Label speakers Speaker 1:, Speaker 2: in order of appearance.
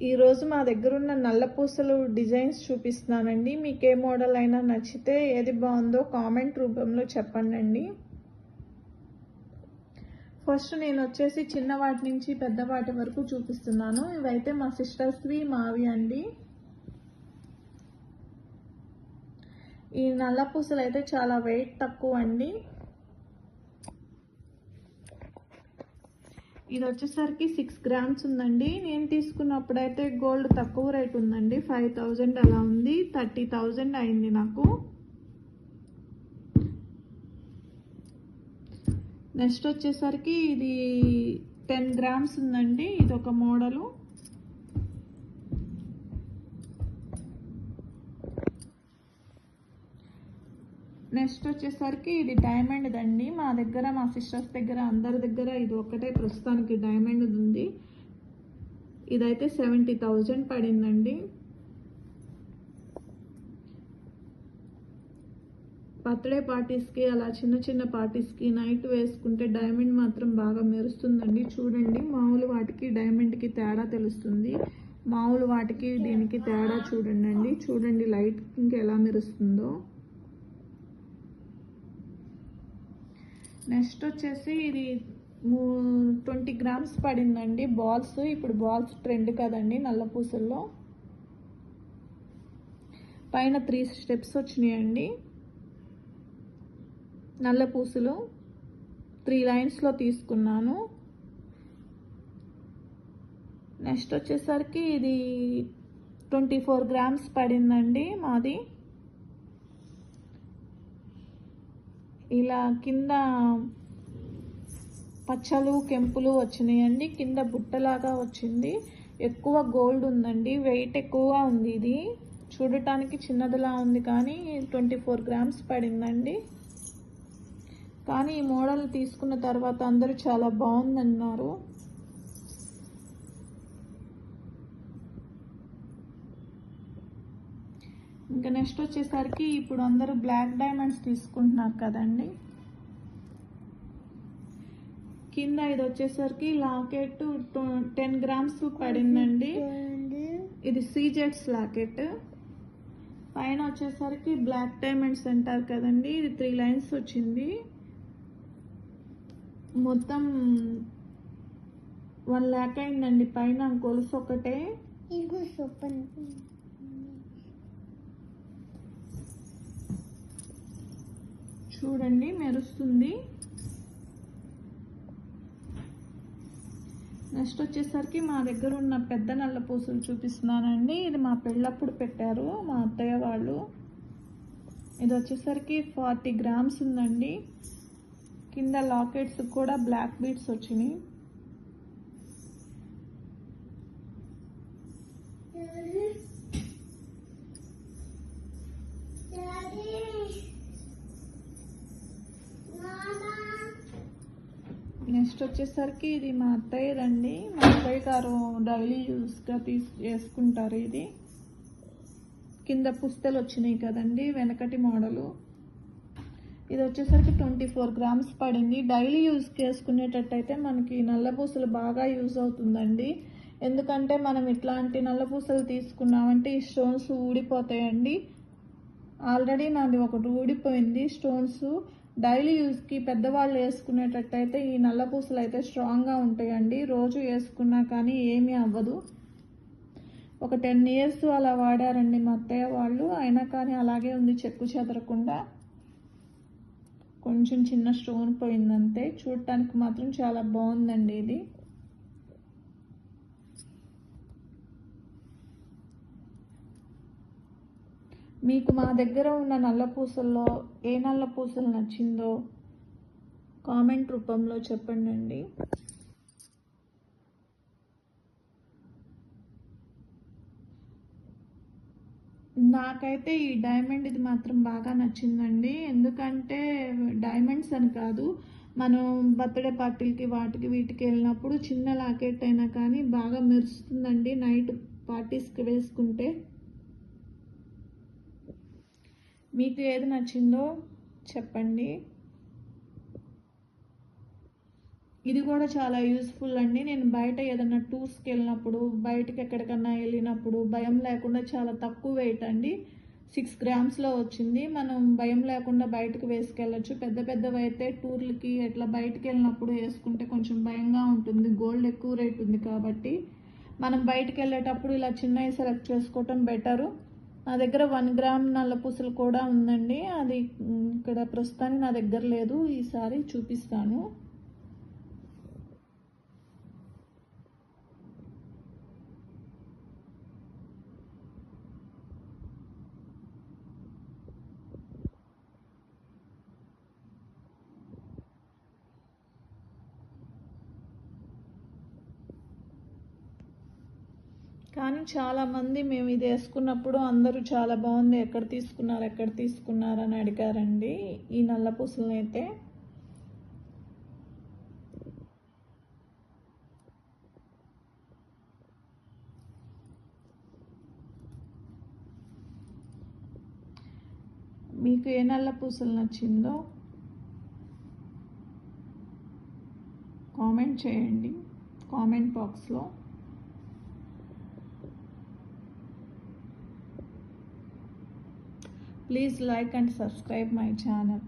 Speaker 1: ఈరోజు మా దగ్గర ఉన్న నల్ల పూసలు డిజైన్స్ చూపిస్తున్నానండి. మీకు ఏ మోడల్ అయినా నచ్చితే ఏది బాగుందో కామెంట్ రూపంలో చెప్పండి. ఫస్ట్ నేను వచ్చేసి చిన్న వాటి నుంచి పెద్ద వాటి వరకు చూపిస్తున్నాను. ఇవైతే మా సిస్టర్స్వి, మావి అండి. ఈ నల్ల పూసలు అయితే చాలా వెయిట్ తక్కువ అండి. ఇది వచ్చేసరికి 6 గ్రామ్స్ ఉందండి. నేను తీసుకున్నప్పుడైతే గోల్డ్ తక్కువ రేట్ ఉందండి, 5000 అలా ఉంది. 30,000 అయింది నాకు. నెక్స్ట్ వచ్చేసరికి ఇది 10 గ్రామ్స్ ఉందండి. ఇది ఒక మోడలు. నెక్స్ట్ వచ్చేసరికి ఇది డైమండ్ దండి. మా దగ్గర, మా సిస్టర్స్ దగ్గర, అందరి దగ్గర ఇది ఒక్కటే ప్రస్తుతానికి డైమండ్ ఉంది. ఇదైతే 70,000 పడిందండి. బర్త్డే పార్టీస్కి, అలా చిన్న చిన్న పార్టీస్కి నైట్ వేసుకుంటే డైమండ్ మాత్రం బాగా మెరుస్తుందండి. చూడండి, మామూలు వాటికి డైమండ్కి తేడా తెలుస్తుంది. మామూలు వాటికి దీనికి తేడా చూడండి. చూడండి లైట్ ఎలా మెరుస్తుందో. నెక్స్ట్ వచ్చేసి ఇది 20 గ్రామ్స్ పడిందండి బాల్స్. ఇప్పుడు బాల్స్ ట్రెండ్ కదండి నల్ల పూసల్లో. పైన 3 స్టెప్స్ వచ్చినాయండి. నల్ల పూసలు 3 లైన్స్లో తీసుకున్నాను. నెక్స్ట్ వచ్చేసరికి ఇది 24 గ్రామ్స్ పడిందండి మాది. ఇలా కింద పచ్చలు, కెంపులు వచ్చినాయండి. కింద బుట్టలాగా వచ్చింది. ఎక్కువ గోల్డ్ ఉందండి, వెయిట్ ఎక్కువగా ఉంది. ఇది చూడటానికి చిన్నదిలా ఉంది కానీ 24 గ్రామ్స్ పడిందండి. కానీ ఈ మోడల్ తీసుకున్న తర్వాత అందరూ చాలా బాగుందన్నారు. ఇంకా నెక్స్ట్ వచ్చేసరికి ఇప్పుడు అందరూ బ్లాక్ డైమండ్స్ తీసుకుంటున్నారు కదండి. కింద ఇది వచ్చేసరికి లాకెట్ 10 గ్రామ్స్ పడిందండి. ఇది సీజెట్స్ లాకెట్. పైన వచ్చేసరికి బ్లాక్ డైమండ్స్ అంటారు కదండి. ఇది 3 లైన్స్ వచ్చింది. మొత్తం 1 lakh అయిందండి పైన గొలుసు ఒకటే. చూడండి మెరుస్తుంది. నెక్స్ట్ వచ్చేసరికి మా దగ్గర ఉన్న పెద్ద నల్ల పూసలు చూపిస్తున్నానండి. ఇది మా పెళ్ళప్పుడు పెట్టారు మా అత్తయ్య వాళ్ళు. ఇది వచ్చేసరికి 40 గ్రామ్స్ ఉందండి. కింద లాకెట్స్ కూడా బ్లాక్ బీడ్స్ వచ్చినాయి. నెక్స్ట్ వచ్చేసరికి ఇది మా అత్తయ్యదండి. మా అత్తయ్య గారు డైలీ యూస్గా వేసుకుంటారు. ఇది కింద పుస్తలు వచ్చినాయి కదండి, వెనకటి మోడలు. ఇది వచ్చేసరికి 24 గ్రామ్స్ పడింది. డైలీ యూస్కి వేసుకునేటట్టయితే మనకి నల్ల పూసలు బాగా యూజ్ అవుతుందండి. ఎందుకంటే మనం ఇట్లాంటి నల్ల పూసలు తీసుకున్నామంటే ఈ స్టోన్స్ ఊడిపోతాయండి. ఆల్రెడీ నాది ఒకటి ఊడిపోయింది స్టోన్స్. డైలీ యూస్కి పెద్దవాళ్ళు వేసుకునేటట్టయితే ఈ నల్ల పూసలు అయితే స్ట్రాంగ్గా ఉంటాయండి. రోజు వేసుకున్నా కానీ ఏమీ అవ్వదు. ఒక 10 years అలా వాడారండి మా అత్తయ్య వాళ్ళు. అయినా కానీ అలాగే ఉంది, చెక్కు చెదరకుండా. కొంచెం చిన్న స్టోన్ పోయిందంతే. చూడటానికి మాత్రం చాలా బాగుందండి ఇది. మీకు మా దగ్గర ఉన్న నల్ల పూసల్లో ఏ నల్ల పూసలు నచ్చిందో కామెంట్ రూపంలో చెప్పండి. నాకైతే ఈ డైమండ్ ఇది మాత్రం బాగా నచ్చిందండి. ఎందుకంటే డైమండ్స్ అని కాదు, మనం బర్త్డే పార్టీలకి వాటికి వీటికి వెళ్ళినప్పుడు చిన్న లాకెట్ అయినా కానీ బాగా మెరుస్తుందండి నైట్ పార్టీస్కి వేసుకుంటే. మీకు ఏది నచ్చిందో చెప్పండి. ఇది కూడా చాలా యూస్ఫుల్ అండి. నేను బయట ఏదైనా టూర్స్కి వెళ్ళినప్పుడు, బయటకి ఎక్కడికన్నా వెళ్ళినప్పుడు భయం లేకుండా చాలా తక్కువ వెయిట్ అండి, 6 గ్రామ్స్లో వచ్చింది. మనం భయం లేకుండా బయటకు వేసుకెళ్ళచ్చు. పెద్ద పెద్దవి అయితే టూర్లకి ఎట్లా బయటకు వెళ్ళినప్పుడు వేసుకుంటే కొంచెం భయంగా ఉంటుంది, గోల్డ్ ఎక్కువ రేట్ ఉంది కాబట్టి. మనం బయటకు వెళ్ళేటప్పుడు ఇలా చిన్నవి సెలెక్ట్ చేసుకోవటం బెటరు. నా దగ్గర 1 గ్రామ్ నల్ల పూసలు కూడా ఉందండి. అది ఇక్కడ ప్రస్తుతానికి నా దగ్గర లేదు, ఈసారి చూపిస్తాను. కానీ చాలామంది మేము ఇది వేసుకున్నప్పుడు అందరూ చాలా బాగుంది, ఎక్కడ తీసుకున్నారు అని అడిగారండి ఈ నల్ల పూసలను అయితే. మీకు ఏ నల్ల పూసలు నచ్చిందో కామెంట్ చేయండి కామెంట్ బాక్స్లో. Please like and subscribe my channel.